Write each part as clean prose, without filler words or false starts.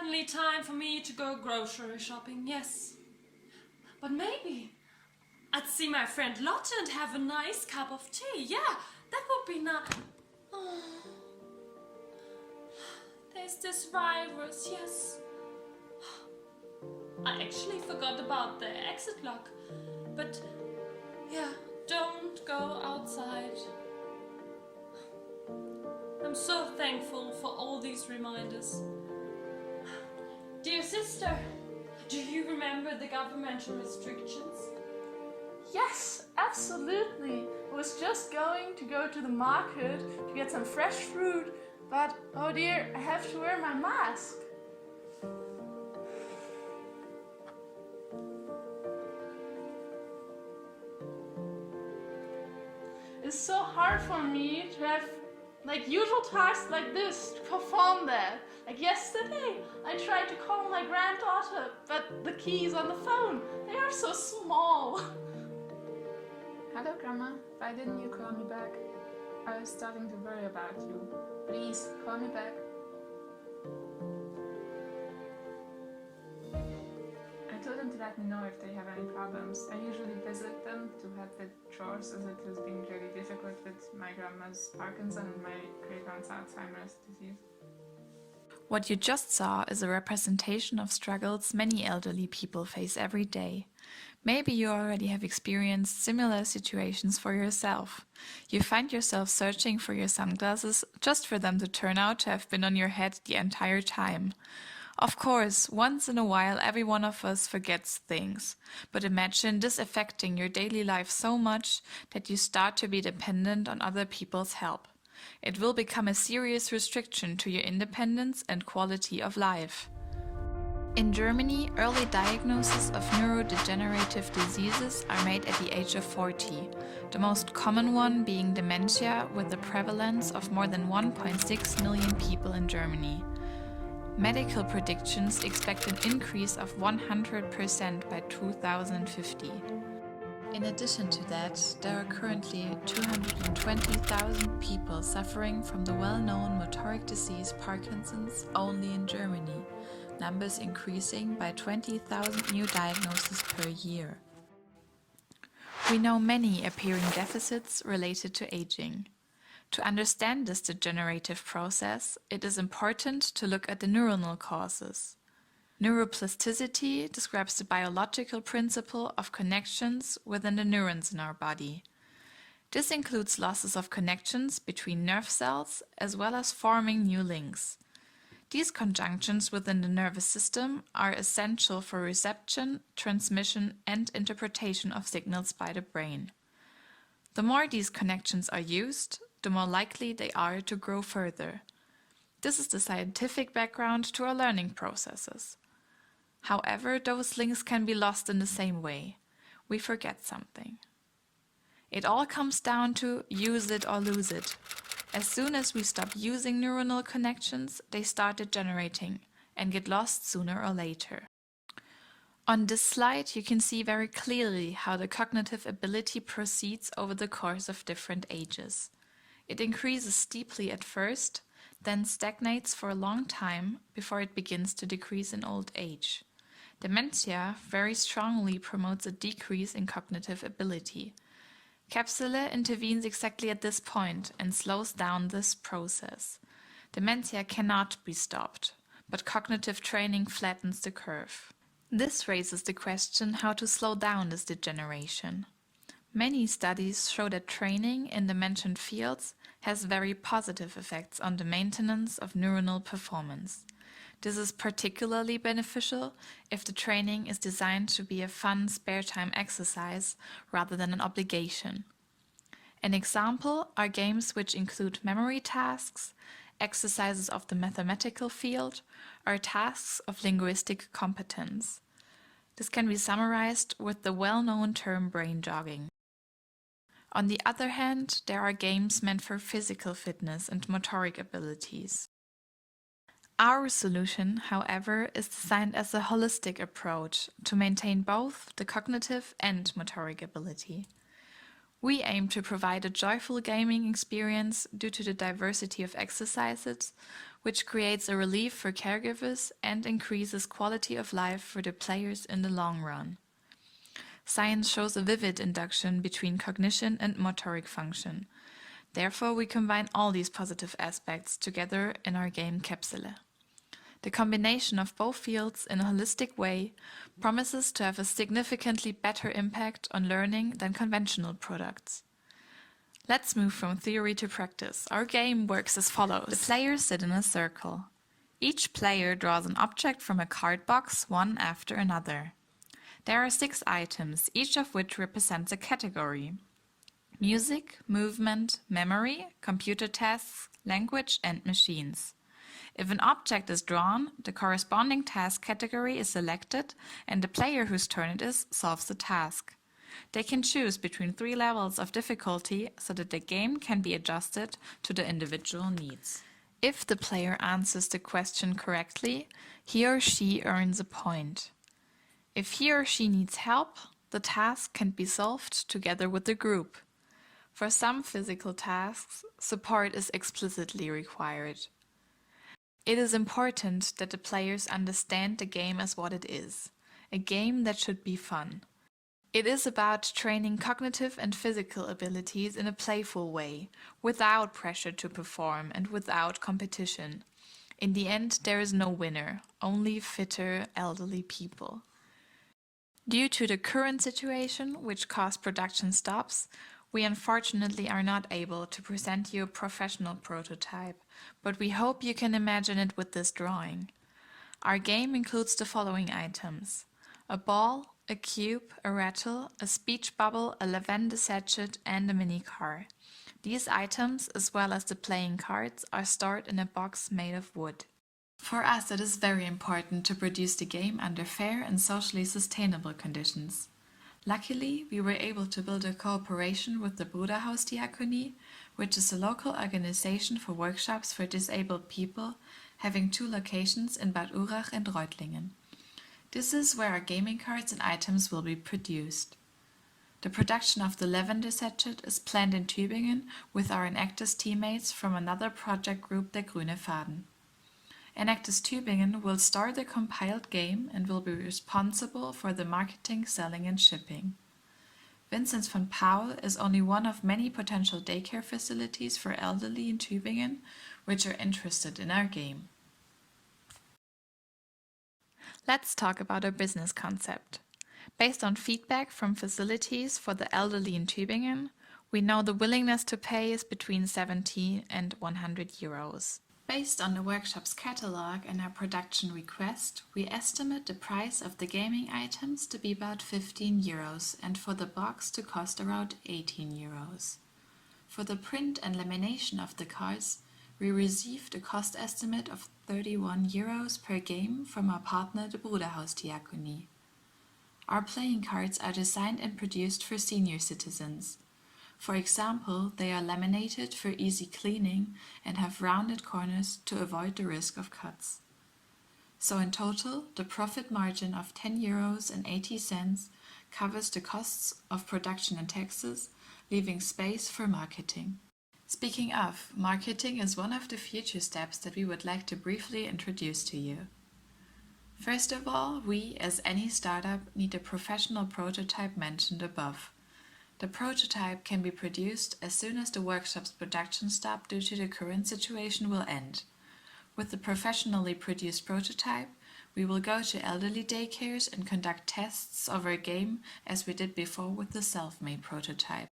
finally time for me to go grocery shopping, yes. But maybe I'd see my friend Lotte and have a nice cup of tea. Yeah, that would be nice. Oh. There's this virus, yes. I actually forgot about the exit lock. But yeah, don't go outside. I'm so thankful for all these reminders. Dear sister, do you remember the governmental restrictions? Yes, absolutely. I was just going to go to the market to get some fresh fruit, but oh dear, I have to wear my mask. It's so hard for me to have usual tasks like this, to perform that. Like yesterday, I tried to call my granddaughter, but the keys on the phone, they are so small. Hello, Grandma. Why didn't you call me back? I was starting to worry about you. Please, call me back. I told them to let me know if they have any problems. I usually visit them to help with chores, as it has been really difficult with my grandma's Parkinson and my great-aunt's Alzheimer's disease. What you just saw is a representation of struggles many elderly people face every day. Maybe you already have experienced similar situations for yourself. You find yourself searching for your sunglasses just for them to turn out to have been on your head the entire time. Of course, once in a while every one of us forgets things, but imagine this affecting your daily life so much that you start to be dependent on other people's help. It will become a serious restriction to your independence and quality of life. In Germany, early diagnosis of neurodegenerative diseases are made at the age of 40, the most common one being dementia, with a prevalence of more than 1.6 million people in Germany. Medical predictions expect an increase of 100% by 2050. In addition to that, there are currently 220,000 people suffering from the well-known motoric disease Parkinson's only in Germany, numbers increasing by 20,000 new diagnoses per year. We know many appearing deficits related to aging. To understand this degenerative process, it is important to look at the neuronal causes. Neuroplasticity describes the biological principle of connections within the neurons in our body. This includes losses of connections between nerve cells as well as forming new links. These conjunctions within the nervous system are essential for reception, transmission, and interpretation of signals by the brain. The more these connections are used, the more likely they are to grow further. This is the scientific background to our learning processes. However, those links can be lost in the same way. We forget something. It all comes down to use it or lose it. As soon as we stop using neuronal connections, they start degenerating and get lost sooner or later. On this slide, you can see very clearly how the cognitive ability proceeds over the course of different ages. It increases steeply at first, then stagnates for a long time before it begins to decrease in old age. Dementia very strongly promotes a decrease in cognitive ability. Käpsele intervenes exactly at this point and slows down this process. Dementia cannot be stopped, but cognitive training flattens the curve. This raises the question how to slow down this degeneration. Many studies show that training in the mentioned fields has very positive effects on the maintenance of neuronal performance. This is particularly beneficial if the training is designed to be a fun spare time exercise rather than an obligation. An example are games which include memory tasks, exercises of the mathematical field, or tasks of linguistic competence. This can be summarized with the well-known term brain jogging. On the other hand, there are games meant for physical fitness and motoric abilities. Our solution, however, is designed as a holistic approach to maintain both the cognitive and motoric ability. We aim to provide a joyful gaming experience due to the diversity of exercises, which creates a relief for caregivers and increases quality of life for the players in the long run. Science shows a vivid induction between cognition and motoric function. Therefore, we combine all these positive aspects together in our game Käpsele. The combination of both fields in a holistic way promises to have a significantly better impact on learning than conventional products. Let's move from theory to practice. Our game works as follows. The players sit in a circle. Each player draws an object from a card box, one after another. There are 6 items, each of which represents a category: music, movement, memory, computer tasks, language, and machines. If an object is drawn, the corresponding task category is selected, and the player whose turn it is solves the task. They can choose between 3 levels of difficulty so that the game can be adjusted to the individual needs. If the player answers the question correctly, he or she earns a point. If he or she needs help, the task can be solved together with the group. For some physical tasks, support is explicitly required. It is important that the players understand the game as what it is, a game that should be fun. It is about training cognitive and physical abilities in a playful way, without pressure to perform and without competition. In the end, there is no winner, only fitter elderly people. Due to the current situation, which caused production stops, we unfortunately are not able to present you a professional prototype, but we hope you can imagine it with this drawing. Our game includes the following items: a ball, a cube, a rattle, a speech bubble, a lavender sachet, and a mini car. These items, as well as the playing cards, are stored in a box made of wood. For us, it is very important to produce the game under fair and socially sustainable conditions. Luckily, we were able to build a cooperation with the Bruderhausdiakonie, which is a local organization for workshops for disabled people, having 2 locations in Bad Urach and Reutlingen. This is where our gaming cards and items will be produced. The production of the lavender sachet is planned in Tübingen with our Enactus teammates from another project group, der Grüne Faden. Enactus Tübingen will store the compiled game and will be responsible for the marketing, selling and shipping. Vincent van Paul is only one of many potential daycare facilities for elderly in Tübingen which are interested in our game. Let's talk about our business concept. Based on feedback from facilities for the elderly in Tübingen, we know the willingness to pay is between 70 and 100 euros. Based on the workshop's catalog and our production request, we estimate the price of the gaming items to be about 15 euros and for the box to cost around 18 euros. For the print and lamination of the cards, we received a cost estimate of 31 euros per game from our partner, the Bruderhausdiakonie. Our playing cards are designed and produced for senior citizens. For example, they are laminated for easy cleaning and have rounded corners to avoid the risk of cuts. So in total, the profit margin of 10 euros and 80 cents covers the costs of production and taxes, leaving space for marketing. Speaking of, marketing is one of the future steps that we would like to briefly introduce to you. First of all, we, as any startup, need a professional prototype mentioned above. The prototype can be produced as soon as the workshop's production stop due to the current situation will end. With the professionally produced prototype, we will go to elderly daycares and conduct tests of our game as we did before with the self-made prototype.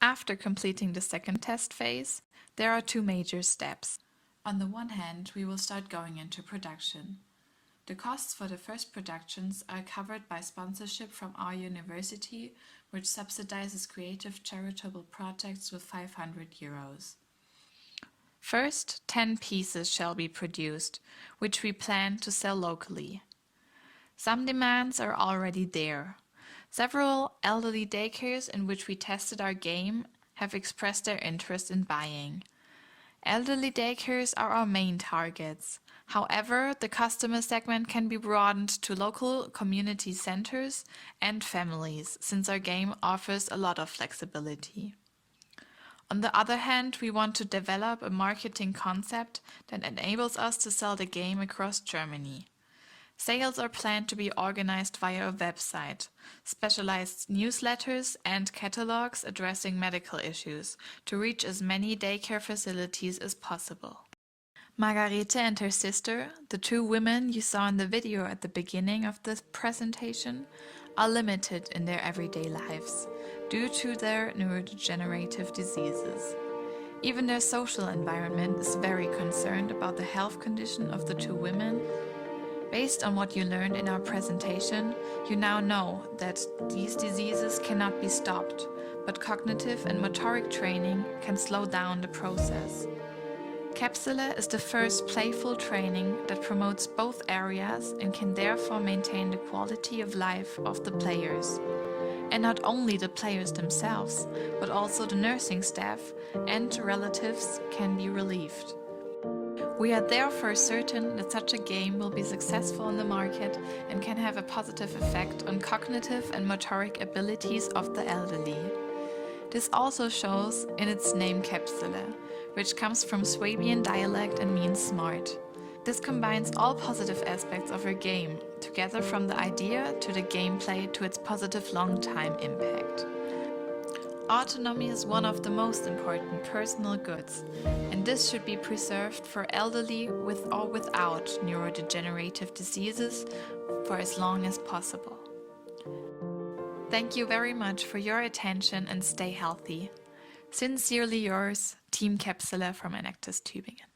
After completing the second test phase, there are 2 major steps. On the one hand, we will start going into production. The costs for the first productions are covered by sponsorship from our university, which subsidizes creative charitable projects with 500 euros. First, 10 pieces shall be produced, which we plan to sell locally. Some demands are already there. Several elderly daycares in which we tested our game have expressed their interest in buying. Elderly daycares are our main targets. However, the customer segment can be broadened to local community centers and families, since our game offers a lot of flexibility. On the other hand, we want to develop a marketing concept that enables us to sell the game across Germany. Sales are planned to be organized via a website, specialized newsletters, and catalogs addressing medical issues to reach as many daycare facilities as possible. Margarete and her sister, the two women you saw in the video at the beginning of this presentation, are limited in their everyday lives due to their neurodegenerative diseases. Even their social environment is very concerned about the health condition of the two women. Based on what you learned in our presentation, you now know that these diseases cannot be stopped, but cognitive and motoric training can slow down the process. Käpsele is the first playful training that promotes both areas and can therefore maintain the quality of life of the players. And not only the players themselves, but also the nursing staff and relatives can be relieved. We are therefore certain that such a game will be successful in the market and can have a positive effect on cognitive and motoric abilities of the elderly. This also shows in its name Käpsele, which comes from Swabian dialect and means smart. This combines all positive aspects of our game, together from the idea to the gameplay to its positive long-time impact. Autonomy is one of the most important personal goods, and this should be preserved for elderly with or without neurodegenerative diseases for as long as possible. Thank you very much for your attention and stay healthy. Sincerely yours, Team Käpsele from Enactus Tübingen.